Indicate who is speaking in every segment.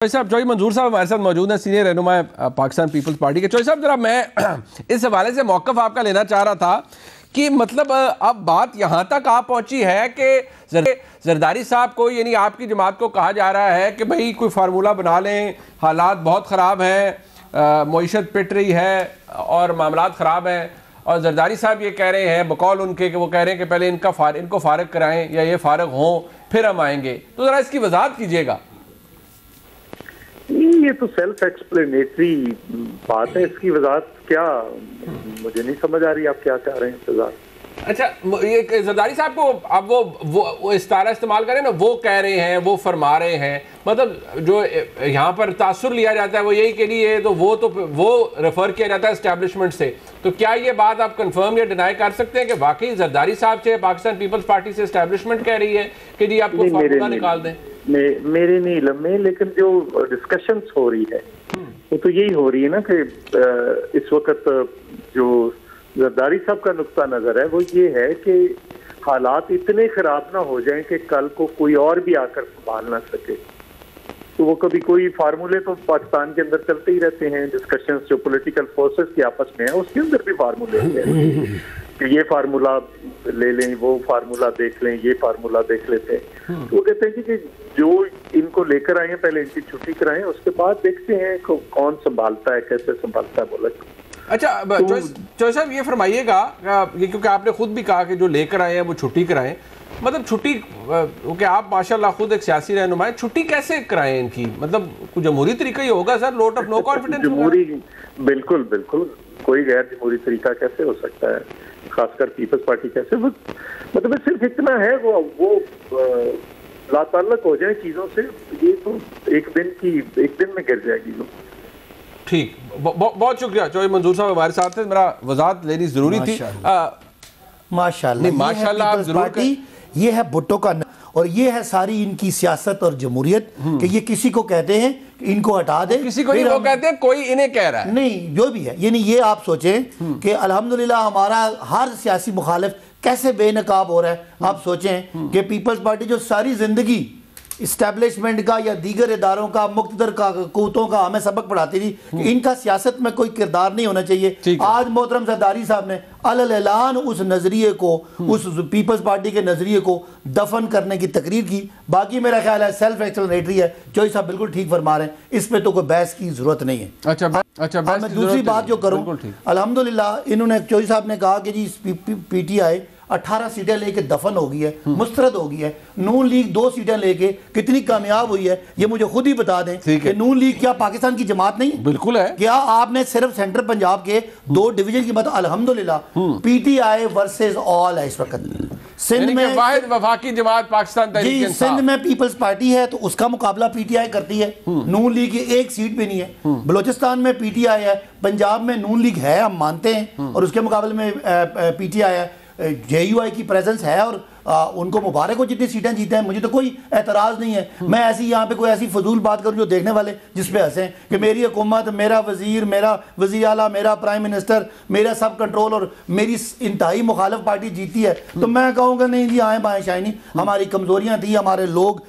Speaker 1: चौधरी साहब, चौधरी मंजूर साहब हमारे साथ मौजूद हैं, सीनियर रहनुमा पाकिस्तान पीपल्स पार्टी के। चौधरी साहब, जरा मैं इस हवाले से मौक़िफ़ आपका लेना चाह रहा था कि मतलब अब बात यहाँ तक आ पहुँची है कि जरदारी साहब को, यानी आपकी जमात को कहा जा रहा है कि भाई कोई फार्मूला बना लें, हालात बहुत ख़राब हैं, मईशत पिट रही है और मामलात ख़राब हैं। और जरदारी साहब ये कह रहे हैं बकौल उनके कि वो कह रहे हैं कि पहले इनको फ़ारिग कराएँ या ये फ़ारिग हों फिर हम आएँगे। तो ज़रा इसकी वजाहत कीजिएगा।
Speaker 2: ये तो सेल्फ एक्सप्लेनेटरी बात है, इसकी वजाहत क्या, मुझे नहीं समझ आ रही आप क्या चाह रहे हैं वजाहत।
Speaker 1: अच्छा, ये जरदारी साहब को अब वो इस्तारा इस्तेमाल करें ना, वो कह रहे हैं, वो फरमा रहे हैं, मतलब जो यहाँ पर तासुर लिया जाता है वो यही के लिए, तो वो रेफर किया जाता है एस्टैब्लिशमेंट से। तो क्या ये बात आप कंफर्म या डिनाई कर सकते हैं कि वाकई जरदारी साहब से, पाकिस्तान पीपल्स पार्टी से एस्टैब्लिशमेंट कह रही है कि जी आपको फार्मूला निकाल दें?
Speaker 2: मेरे नहीं इल्म में, लेकिन जो डिस्कशंस हो रही है वो तो यही हो रही है ना कि इस वक्त जो जरदारी साहब का नुक्ता नजर है वो ये है कि हालात इतने खराब ना हो जाएं कि कल को कोई और भी आकर संभाल ना सके। तो वो कभी कोई फार्मूले तो पाकिस्तान के अंदर चलते ही रहते हैं, डिस्कशंस जो पॉलिटिकल फोर्सेस की आपस में है उसके अंदर भी फार्मूले हैं कि ये फार्मूला ले लें, वो फार्मूला देख लें, ये फार्मूला देख लेते हैं। तो वो कहते हैं कि जो इनको लेकर आए हैं पहले इनकी छुट्टी कराएं, उसके बाद देखते हैं कौन संभालता है, कैसे संभालता है मुल्क।
Speaker 1: अच्छा, चौधरी साहब ये फरमाइएगा, क्योंकि आपने खुद भी कहा कि जो लेकर आए हैं वो छुट्टी कराएं, मतलब छुट्टी, क्योंकि आप माशाल्लाह खुद एक सियासी रहनुमा है, छुट्टी कैसे कराएं इनकी? मतलब कुछ जमहूरी तरीका ही होगा sir, vote of no confidence?
Speaker 2: जमहूरी बिल्कुल बिल्कुल, कोई गैर जमहूरी तरीका कैसे हो सकता है, खासकर पीपल्स पार्टी कैसे? मतलब सिर्फ इतना है वो लाताल्लुक हो जाए चीजों से, ये तो एक दिन में गिर जाएगी वो।
Speaker 1: ठीक, बहुत शुक्रिया चौधरी मंजूर साहब हमारे साथ थे, मेरा वजाहत लेनी जरूरी थी।
Speaker 3: माशाल्लाह आप जरूर, ये है भुट्टो का और ये है सारी इनकी सियासत और जमहूरियत कि ये किसी को कहते हैं कि इनको हटा दे,
Speaker 1: किसी को वो कहते हैं कोई इन्हें कह रहा है,
Speaker 3: नहीं जो भी है। यानी ये आप सोचें कि अल्हम्दुलिल्लाह हमारा हर सियासी मुखालिफ कैसे बेनकाब हो रहा है। आप सोचें कि पीपल्स पार्टी जो सारी जिंदगी इस्टेब्लिशमेंट का या दीगर इदारों का, मुख्तदर का, कूतों का हमें सबक पढ़ाती थी कि इनका सियासत में कोई किरदार नहीं होना चाहिए। आज मोहतरम जरदारी साहब ने अलल ऐलान उस नजरिए को, उस पीपल्स पार्टी के नजरिए को दफन करने की तकरीर की। बाकी मेरा ख्याल है सेल्फ एक्सप्लेनेटरी है, चौधरी साहब बिल्कुल ठीक फरमा रहे हैं, इस पे तो कोई बहस की जरूरत नहीं है।
Speaker 1: अच्छा,
Speaker 3: मैं दूसरी बात जो करूँ, अल्हम्दुलिल्लाह इन्होंने, चौधरी साहब ने कहा कि जी PTI 18 सीटें लेके दफन हो गई है, मुस्तरद हो गई है। नून लीग 2 सीटें लेके कितनी कामयाब हुई है ये मुझे खुद ही बता दें कि नून लीग क्या पाकिस्तान की जमात नहीं है?
Speaker 1: बिल्कुल है।
Speaker 3: क्या आपने सिर्फ सेंट्रल पंजाब के 2 डिवीजन की बात, अल्हम्दुलिल्लाह PTI वर्सेस ऑल है इस वक्त। सिंध में
Speaker 1: वाहिद वफाकी जमात पाकिस्तान तहरीक इंसाफ,
Speaker 3: सिंध में पीपल्स पार्टी है तो उसका मुकाबला PTI करती है। नून लीग की 1 सीट भी नहीं है। बलोचिस्तान में PTI है, पंजाब में नून लीग है, हम मानते हैं, और उसके मुकाबले में PTI है। JUI की प्रेजेंस है और उनको मुबारक हो जितनी सीटें जीते हैं, मुझे तो कोई एतराज़ नहीं है। मैं ऐसी यहाँ पे कोई ऐसी फजूल बात करूँ जो देखने वाले जिस पे हंसें कि मेरी हुकूमत, मेरा वजीर, मेरा वज़ीर आला, मेरा प्राइम मिनिस्टर, मेरा सब कंट्रोल और मेरी इंतहाई मुखालिफ पार्टी जीती है, तो मैं कहूँगा नहीं जी आएँ बाएँ शाइनी, हमारी कमज़ोरियाँ थी, हमारे लोग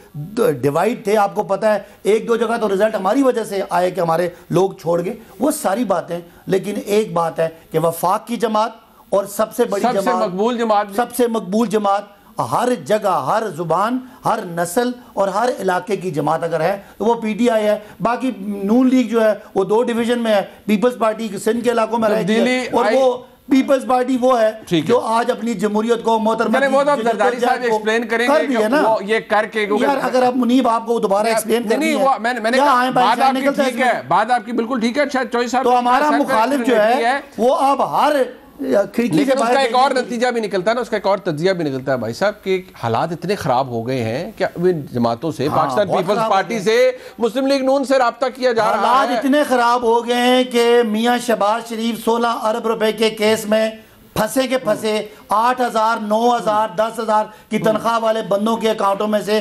Speaker 3: डिवाइड थे। आपको पता है 1-2 जगह तो रिजल्ट हमारी वजह से आए कि हमारे लोग छोड़ गए, वो सारी बातें। लेकिन एक बात है कि वफाक की जमात और सबसे बड़ी जमात, सबसे मकबूल जमात, हर जगह, हर जुबान, हर नस्ल और हर इलाके की जमात अगर है तो वो PTI है। बाकी नून लीग जो है वो 2 डिवीजन में है, पीपल्स पार्टी सिंध के इलाकों में रहती है, और वो पीपल्स पार्टी वो है जो आज अपनी जमहूरियत को
Speaker 1: जरदारी साहब एक्सप्लेन करेंगे है ना, ये करके
Speaker 3: यार अगर आप मुनीब आपको दोबारा एक्सप्लेन करनी है,
Speaker 1: बात आपकी बिल्कुल ठीक है। चौधरी साहब,
Speaker 3: तो हमारा मुखालिफ जो है वो अब हर
Speaker 1: खिड़की से उसका एक और नतीजा भी निकलता है ना, उसका एक और तजिया भी निकलता है भाई साहब कि हालात इतने खराब हो गए हैं कि इन जमातों से, पाकिस्तान पीपल्स पार्टी से, मुस्लिम लीग नून से राब्ता किया जा रहा है।
Speaker 3: हालात इतने खराब हो गए हैं कि मियां शहबाज शरीफ 16 अरब रुपए के केस में फंसे के फंसे 8,000, 9,000, 10,000 की तनख्वाह वाले बंदों के अकाउंटों में से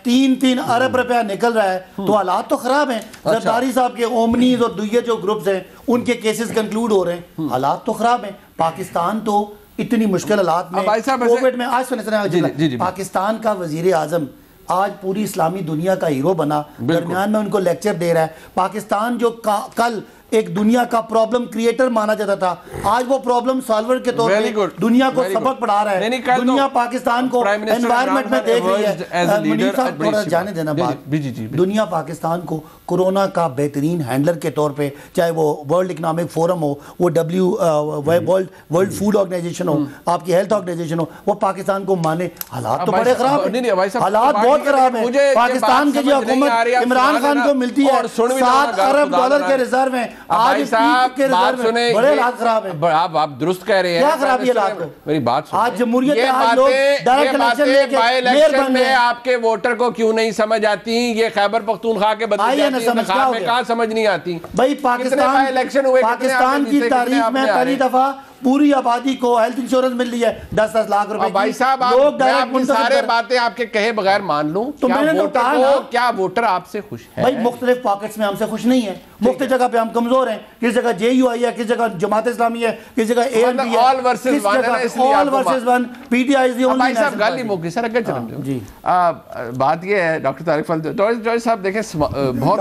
Speaker 3: 3-3 अरब रुपया निकल रहा है। तो हालात तो खराब हैं। जरदारी साहब के ओमनीज और दुनिया जो ग्रुप्स हैं उनके केसेस कंक्लूड हो रहे हैं, हालात तो खराब हैं। पाकिस्तान तो इतनी मुश्किल हालात में, कोविड में, आज सुने पाकिस्तान का वजीर आजम आज पूरी इस्लामी दुनिया का हीरो बना, दरमियान में उनको लेक्चर दे रहा है। पाकिस्तान जो कल एक दुनिया का प्रॉब्लम क्रिएटर माना जाता था, आज वो प्रॉब्लम सॉल्वर के तौर पे दुनिया को सबक पढ़ा रहा है। दुनिया पाकिस्तान को एनवायरनमेंट में देख रही है। मुनीर साहब थोड़ा जाने देना बात। दुनिया पाकिस्तान को कोरोना का बेहतरीन हैंडलर के तौर पे, चाहे वो वर्ल्ड इकोनॉमिक फोरम हो, वो वर्ल्ड फूड ऑर्गेनाइजेशन हो, आपकी हेल्थ ऑर्गेनाइजेशन हो, वो पाकिस्तान को माने। हालात तो बड़े खराब है, हालात बहुत खराब है। पाकिस्तान की जो हुकूमत इमरान खान को मिलती है 7 अरब डॉलर के रिजर्व में,
Speaker 1: भाई साहब बात सुने,
Speaker 3: बड़े हालात खराब है।
Speaker 1: आप दुरुस्त कह रहे हैं,
Speaker 3: क्या खराबी हालात?
Speaker 1: मेरी बात सुनिए।
Speaker 3: आज जमहूरियत है, आज लोग डायरेक्ट इलेक्शन लेके मेयर बन गए।
Speaker 1: आपके वोटर को क्यों नहीं समझ आती ये खैबर पख्तूनख्वा के बदले में कहां समझ नहीं आती भाई?
Speaker 3: पाकिस्तान इलेक्शन हुए, पाकिस्तान की तारीख में पहली दफा पूरी आबादी को हेल्थ इंश्योरेंस मिल रही है 10-10 लाख रुपए।
Speaker 1: भाई साहब आप सारे बातें आपके कहे बगैर मान लूं तो मैंने तो कहा ना, क्या वोटर आपसे खुश है?
Speaker 3: भाई मुख्तलिफ पॉकेट्स में हमसे खुश नहीं है, मुख्तलिफ जगह पे हम कमजोर हैं। किस जगह JUI है, किस जगह जमात इस्लामी है, किस जगह ANP है,
Speaker 1: all versus
Speaker 3: one PTI is the only.
Speaker 1: भाई साहब गल ही मुक्की सर, अगर चलो जी बात ये है डॉक्टर तारिक फजल साहब देखें बहुत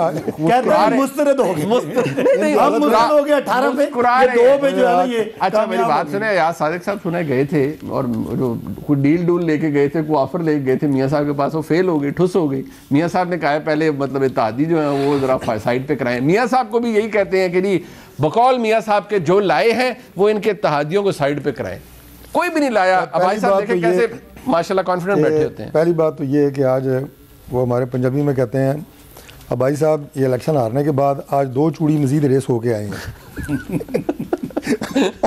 Speaker 3: मुस्तरद हो गए 18 पे 2 पे जो है ना ये।
Speaker 1: अच्छा मेरी बात सुने, यार सादिक साहब सुने गए थे और जो कोई डील लेके गए थे, कोई ऑफर लेके गए थे मियां साहब के पास, वो फेल हो गई, ठुस हो गई। मियां साहब ने कहा पहले मतलब इत्तेहादी जो है वो जरा साइड पे कराएं। मियां साहब को भी यही कहते हैं कि जी बकौल मियां साहब के जो लाए हैं वो इनके इत्तेहादियों को साइड पे कराएं। कोई भी नहीं लाया। अब भाई साहब देखें कैसे माशाल्लाह कॉन्फिडेंट बैठे होते हैं।
Speaker 4: पहली बात तो ये है कि आज वो हमारे पंजाबी में कहते हैं, अब भाई साहब ये इलेक्शन हारने के बाद आज 2 चूड़ी मजीद रेस होके आए हैं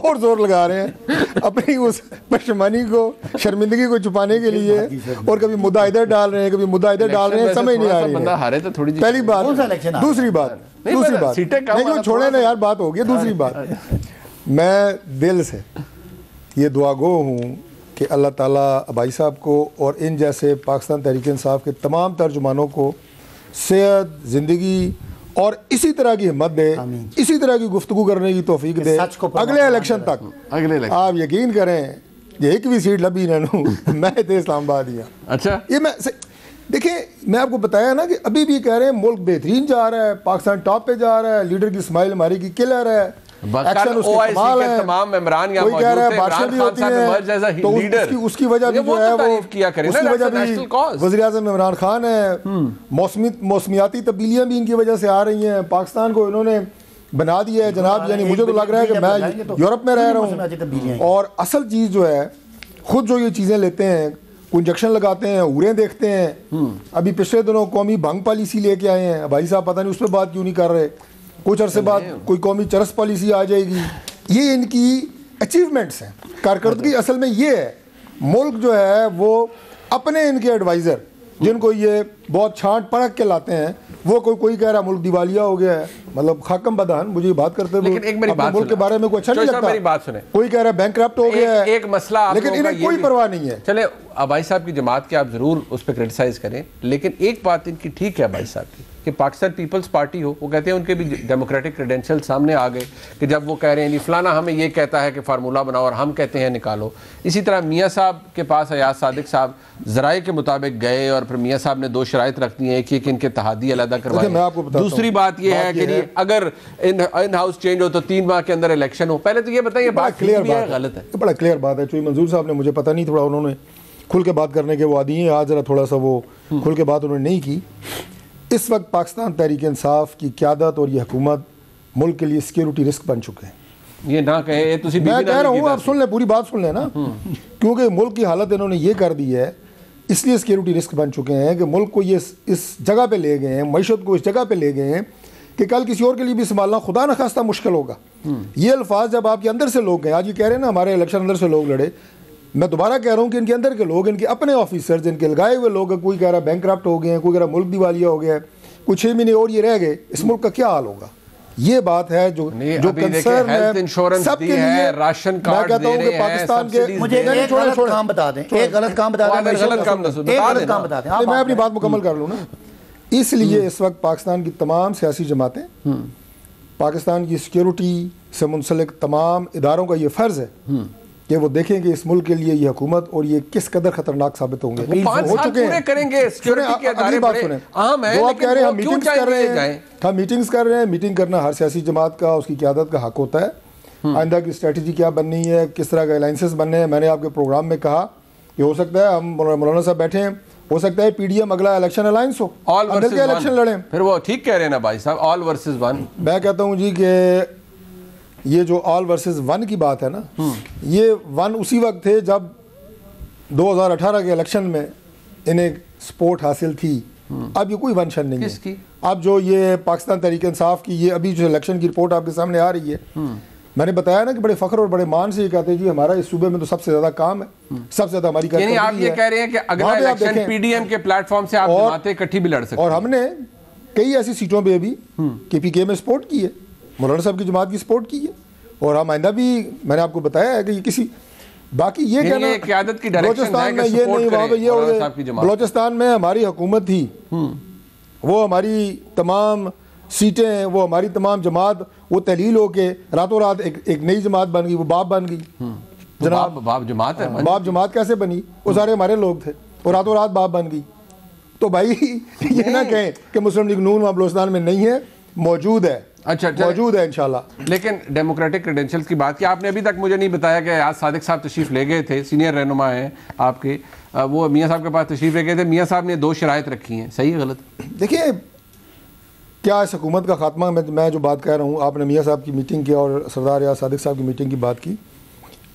Speaker 4: और जोर लगा रहे हैं अपनी उस पशमानी को, शर्मिंदगी को छुपाने के लिए, और कभी मुद्दा इधर डाल रहे हैं, कभी मुद्दा इधर डाल रहे हैं, समझ नहीं आ रही है। पहली बात। दूसरी बात नहीं, छोड़े ना यार, बात हो गई। दूसरी बात, मैं दिल से ये दुआगो हूँ कि अल्लाह ताला भाई साहब को और इन जैसे पाकिस्तान तहरीक इंसाफ के तमाम तर्जुमानों को सेहत, ज़िंदगी और इसी तरह की हिम्मत दे, इसी तरह की गुफ्तगू करने की तौफीक दे अगले इलेक्शन तक। आप यकीन करें ये एक भी सीट लभी नू मैं थे इस्लामाबाद ही। अच्छा ये मैं देखिए, मैं आपको बताया ना कि अभी भी कह रहे हैं मुल्क बेहतरीन जा रहा है, पाकिस्तान टॉप पे जा रहा है, लीडर की स्माइल हमारी की किलर है,
Speaker 1: तमाम मेम्बरान यहाँ मौजूद थे, इमरान खान साहब इमर्ज एज अ लीडर,
Speaker 4: उसकी वजह भी जो है वो
Speaker 1: किया करें,
Speaker 4: उसकी वजह भी वज़ीर-ए-आज़म इमरान खान है। मौसमियाती तब्दीलियाँ भी इनकी वजह से आ रही हैं, पाकिस्तान को इन्होंने बना दिया है जनाब। यानी मुझे तो लग रहा है कि मैं यूरोप में रह रहा हूँ। और असल चीज़ जो है, खुद जो ये चीज़ें लेते हैं, इंजेक्शन लगाते हैं, उड़ें देखते हैं। अभी पिछले दिनों कौमी भंग पॉलिसी लेके आए हैं, भाई साहब पता नहीं उस पर बात क्यों नहीं कर रहे। कुछ अरसे बाद कोई कौमी चरस पॉलिसी आ जाएगी। ये इनकी अचीवमेंट्स हैं, कारकर्दगी असल में ये है। मुल्क जो है वो अपने इनके एडवाइज़र जिनको ये बहुत छांट परख के लाते हैं, वो कोई कह रहा मुल्क दिवालिया हो गया है, मतलब खाकम बदान, मुझे बात करते हुए मुल्क के बारे में कोई अच्छा नहीं लगता।
Speaker 1: मेरी बात सुने,
Speaker 4: कोई कह रहा है बैंकरप्ट हो गया है,
Speaker 1: एक मसला,
Speaker 4: लेकिन इन्हें कोई परवाह नहीं है।
Speaker 1: चले भाई साहब की जमात के आप जरूर उस पर क्रिटिसाइज करें, लेकिन एक बात इनकी ठीक है भाई साहब की कि पाकिस्तान पीपल्स पार्टी हो, वो कहते हैं उनके भी डेमोक्रेटिक क्रेडेंशियल सामने आ गए कि जब वो कह रहे हैं फलाना हमें ये कहता है कि फार्मूला बनाओ और हम कहते हैं निकालो। इसी तरह मियाँ साहब के पास अयाज सादिक साहब ज़राए के मुताबिक गए और फिर मियाँ साहब ने 2 शराइत रख दी हैं, एक इनके तहादी अलग करवाए। दूसरी बात ये है कि अगर इन हाउस चेंज हो तो 3 माह के अंदर इलेक्शन हो। पहले तो ये बताइए बात क्लियर है गलत है?
Speaker 4: बड़ा क्लियर बात है। चूँकि मंजूर साहब ने, मुझे पता नहीं, थोड़ा उन्होंने खुल के बात करने के वो आदी हैं, आज ज़रा थोड़ा सा वो खुल के बात उन्होंने नहीं की। इस वक्त पाकिस्तान तहरीक इंसाफ की क़यादत और ये हुकूमत मुल्क के लिए सिक्योरिटी रिस्क बन चुके हैं।
Speaker 1: ये ना कहे,
Speaker 4: मैं कह रहा हूँ, आप सुन लें, पूरी बात सुन लें ना, क्योंकि मुल्क की हालत इन्होंने ये कर दी है, इसलिए सिक्योरिटी रिस्क बन चुके हैं कि मुल्क को ये इस जगह पे ले गए हैं, मईशत को इस जगह पे ले गए हैं कि कल किसी और के लिए भी संभालना खुदा न खास्ता मुश्किल होगा। ये अल्फाज जब आपके अंदर से लोग हैं, आज ये कह रहे हैं ना हमारे इलेक्शन अंदर से लोग लड़े, मैं दोबारा कह रहा हूँ कि इनके अंदर के लोग, इनके अपने ऑफिसर्स, इनके लगाए हुए लोग, कोई कह रहा बैंकरप्ट हो गए हैं, कोई कह रहा मुल्क दिवालिया हो गया है, कुछ 6 महीने और ये रह गए, इस मुल्क का क्या हाल होगा? ये बात है जो कंसर्न है सबके लिए।
Speaker 1: राशन कार्ड, मैं कहता हूँ कि पाकिस्तान के,
Speaker 3: मुझे एक गलत काम बता दें, एक गलत काम बता दें,
Speaker 4: मैं अपनी बात मुकम्मल कर लूँ ना। इसलिए इस वक्त पाकिस्तान की तमाम सियासी जमातें, पाकिस्तान की सिक्योरिटी से मुंसलिक तमाम इदारों का ये फ़र्ज़ है कि वो देखें कि इस मुल्क के लिए ये हुकूमत और ये किस कदर खतरनाक साबित होंगे।
Speaker 1: 5 साल पूरे करेंगे, सिक्योरिटी के अदारे बड़े अहम हैं,
Speaker 4: आप कह रहे हैं हम
Speaker 1: क्यों
Speaker 4: मीटिंग्स कर रहे
Speaker 1: चाहिए
Speaker 4: हैं, हम मीटिंग्स कर रहे हैं, मीटिंग करना हर सियासी जमात का उसकी क़यादत का हक होता है। आइंदा की स्ट्रेटजी क्या बननी है, किस तरह के अलाइंसेस बनने हैं, मैंने आपके प्रोग्राम में कहा कि हो सकता है हम मौलाना साहब बैठे हैं, हो सकता है PDM अगला इलेक्शन अलायंस हो,
Speaker 1: ऑल वर्सेस वन
Speaker 4: इलेक्शन लड़ें।
Speaker 1: फिर वो ठीक कह रहे हैं ना भाई साहब, ऑल वर्सेस वन।
Speaker 4: मैं कहता हूँ जी कि ये जो ऑल वर्सेस वन की बात है ना, ये वन उसी वक्त थे जब 2018 के इलेक्शन में इन्हें सपोर्ट हासिल थी। अब ये कोई वंशन नहीं
Speaker 1: किसकी?
Speaker 4: है। अब जो ये पाकिस्तान तहरीक इंसाफ की ये अभी जो इलेक्शन की रिपोर्ट आपके सामने आ रही है, मैंने बताया ना कि बड़े फख्र और बड़े मान से ये कहते हैं जी हमारा इस सूबे में तो सबसे ज्यादा काम है, सबसे ज्यादा हमारी
Speaker 1: यानी आप ये कह रहे हैं कि अगला इलेक्शन PDM के प्लेटफॉर्म से आप जमातें इकट्ठी भी लड़ सकते हैं।
Speaker 4: और हमने कई ऐसी सीटों पे भी KPK में सपोर्ट की है, मौलाना साहब की जमात की सपोर्ट की है, और हम आइंदा भी मैंने आपको बताया है कि ये किसी बाकी ये कहना
Speaker 1: क़यादत की डायरेक्शन है कि
Speaker 4: ये नहीं, वहाँ पे ये हो गया।
Speaker 1: गया
Speaker 4: बलोचिस्तान में हमारी हुकूमत थी, वो हमारी तमाम सीटें, वो हमारी तमाम जमात, वो तहलील होके रातों रात एक नई जमात बन गई, वो बाप बन गई।
Speaker 1: जनाब बाप जमात है,
Speaker 4: बाप जमात कैसे बनी? वो सारे हमारे लोग थे, वो रातों रात बाप बन गई। तो भाई ये ना कहें कि मुस्लिम लीग नून वहाँ बलोचिस्तान में नहीं है, मौजूद है।
Speaker 1: अच्छा
Speaker 4: मौजूद है इंशाल्लाह।
Speaker 1: लेकिन डेमोक्रेटिक क्रेडेंशियल्स की बात की आपने अभी तक मुझे नहीं बताया कि आज सादिक साहब तशरीफ ले गए थे, सीनियर रहनुमा हैं आपके, वो मियाँ साहब के पास तशरीफ ले गए थे। मियाँ साहब ने 2 शराइत रखी हैं, सही है गलत?
Speaker 4: देखिए क्या इस हुकूमत का खात्मा, मैं जो बात कह रहा हूँ, आपने मियाँ साहब की मीटिंग की और सरदार या सादिक साहब की मीटिंग की बात की,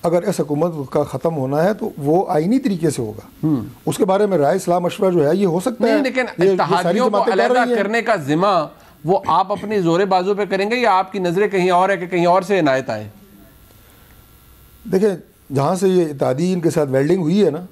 Speaker 4: अगर इस हुकूमत का ख़त्म होना है तो वो आईनी तरीके से होगा। उसके बारे में राय सलाह मशवरा जो है ये हो सकता है,
Speaker 1: लेकिन इत्तेहादियों को अलहदा करने का जिम्मा वो आप अपनी जोरे बाजू पे करेंगे या आपकी नजरें कहीं और है कि कहीं और से इनायत आए?
Speaker 4: देखिए जहाँ से ये इत्तेहादी इनके साथ वेल्डिंग हुई है ना,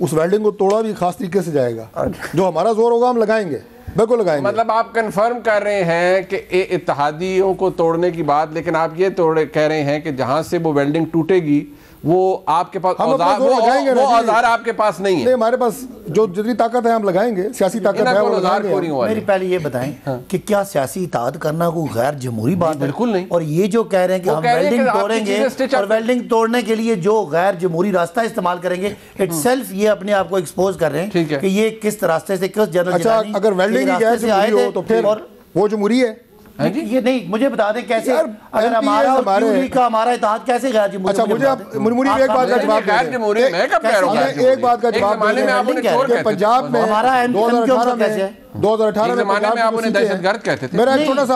Speaker 4: उस वेल्डिंग को तोड़ा भी खास तरीके से जाएगा। जो हमारा जोर होगा हम लगाएंगे, बिल्कुल लगाएंगे।
Speaker 1: मतलब आप कंफर्म कर रहे हैं कि इत्तेहादियों को तोड़ने की बात, लेकिन आप ये कह रहे हैं कि जहाँ से वो वेल्डिंग टूटेगी वो आपके पास औजार, वो औजार आपके पास नहीं है।
Speaker 4: हमारे पास जो जितनी ताकत है हम लगाएंगे, सियासी ताकत है वो लगाएंगे।
Speaker 3: मेरी पहले ये बताएं कि क्या सियासी इताद करना कोई गैर जमहूरी बात है?
Speaker 1: बिल्कुल नहीं।
Speaker 3: और ये जो कह रहे हैं कि हम वेल्डिंग तोड़ेंगे और वेल्डिंग तोड़ने के लिए जो गैर जमहूरी रास्ता इस्तेमाल करेंगे, इटसेल्फ ये अपने आप को एक्सपोज कर रहे हैं कि ये किस रास्ते से, किस जनरल।
Speaker 4: अच्छा अगर वेल्डिंग ही गैर जमहूरी हो तो फिर वो जमहूरी है?
Speaker 3: ये नहीं, मुझे बता दें कैसे, अगर हमारा इत्तेहाद कैसे गैर जमहूरी?
Speaker 4: अच्छा मुझे एक बात का जवाब
Speaker 1: गैर जमहूरी मैं कब कह रहा हूं?
Speaker 4: एक बात का जवाब पंजाब में
Speaker 3: हमारा 2018
Speaker 1: में आप उन्हें दहशतगर्द कहते थे।
Speaker 4: मेरा एक छोटा सा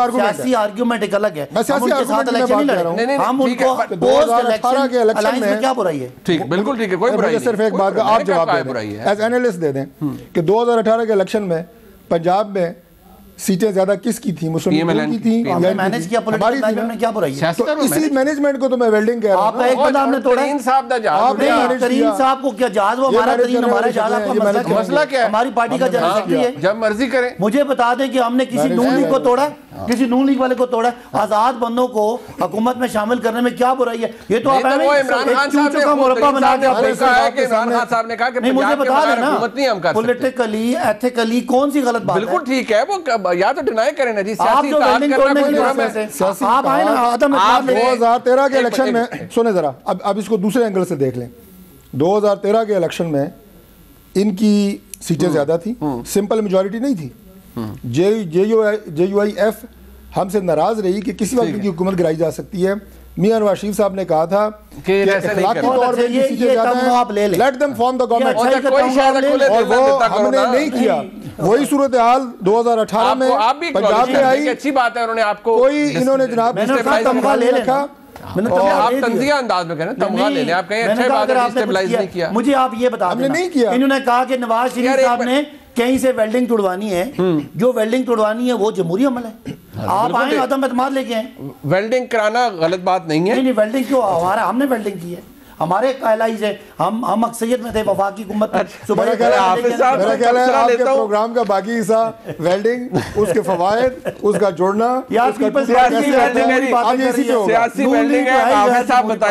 Speaker 3: आर्गुमेंट एक अलग है,
Speaker 4: मैं सियासी आर्गुमेंट में बात कर रहा हूं।
Speaker 3: हम उनको
Speaker 4: 2018 के इलेक्शन में
Speaker 3: क्या बुराई है?
Speaker 1: ठीक, बिल्कुल ठीक है, कोई बुराई नहीं।
Speaker 4: सिर्फ एक बात का आप जवाब दे दें, एज एनालिस्ट दे दें कि 2018 के इलेक्शन में पंजाब में सीटें ज्यादा किसकी थी? मुस्लिम लीग की थी या
Speaker 3: मैनेज किया
Speaker 4: हमारी थी ना?
Speaker 3: क्या बुराई है?
Speaker 4: तो इसी मैनेजमेंट को तो मैं वेल्डिंग कह रहा हूं।
Speaker 3: आप एक बंदा हमने तोड़ा,
Speaker 1: तरीन साहब दा जहाज,
Speaker 3: आपने तरीन साहब को क्या जहाज, वो हमारा तरीन, हमारा जहाज, आपका
Speaker 1: मसला क्या है?
Speaker 3: हमारी पार्टी का जनरल सेक्रेटरी है,
Speaker 1: जब मर्जी करें।
Speaker 3: मुझे बता दें कि हमने किसी नून लीग को तोड़ा, किसी नून लीग वाले को तोड़ा? आजाद बंदों को हुकूमत में शामिल करने में क्या बुराई है? ये तो आप
Speaker 1: इमरान खान साहब ने मुरब्बा बना के कहा है कि इमरान खान साहब ने कहा कि
Speaker 3: नहीं, मुझे बता देना
Speaker 1: हुकूमत नहीं हम कर सकते।
Speaker 3: पॉलिटिकली एथिकली कौन सी गलत बात है?
Speaker 1: बिल्कुल ठीक है, वो या तो डिनाई करें ना जी,
Speaker 3: आप जो वेल्डिंग तोड़ने के लिए आप आए ना, आदम
Speaker 4: 2013 के इलेक्शन में सुने जरा, अब इसको दूसरे एंगल से देख लें। 2013 के इलेक्शन में इनकी सीटें ज्यादा थी, सिंपल मेजॉरिटी नहीं थी। JUIF हमसे नाराज रही कि किसी वक्त की हुकूमत गिराई जा सकती है। मियां नवाज शरीफ साहब ने कहा था कि इखलाकी तौर पे ये सीटें ज्यादा हैं, let them form the government, और वो हमने नहीं किया। वही सूरत हाल 2018 में पंजाब में आई।
Speaker 1: अच्छी बात है, उन्होंने आपको
Speaker 4: कोई इन्होंने जनाब
Speaker 3: तमगा ले रखा,
Speaker 1: आप तंजिया अंदाज में करें, तमगा ले लें, आप कहें अच्छी बात है, स्टेबलाइज नहीं किया।
Speaker 3: मुझे आप ये बता दें,
Speaker 4: नहीं किया।
Speaker 3: इन्होंने कहा कि नवाज शरीफ साहब ने कहीं से वेल्डिंग तुड़वानी है, जो वेल्डिंग तुड़वानी है वो जमहूरी अमल है। आप आए आदम एतमाद लेके आए,
Speaker 1: वेल्डिंग कराना गलत बात नहीं है।
Speaker 3: नहीं वेल्डिंग क्यों, हमारा हमने वेल्डिंग की है, हमारे कहलाइज है, हम अक्सरियत में थे वफाकी हुकूमत में।
Speaker 4: मेरा ख्याल है आपके प्रोग्राम का बाकी हिस्सा वेल्डिंग, उसके फवायद, उसका जोड़ना,
Speaker 1: सियासी वेल्डिंग है, सियासी वेल्डिंग है, आप साहब बताएं।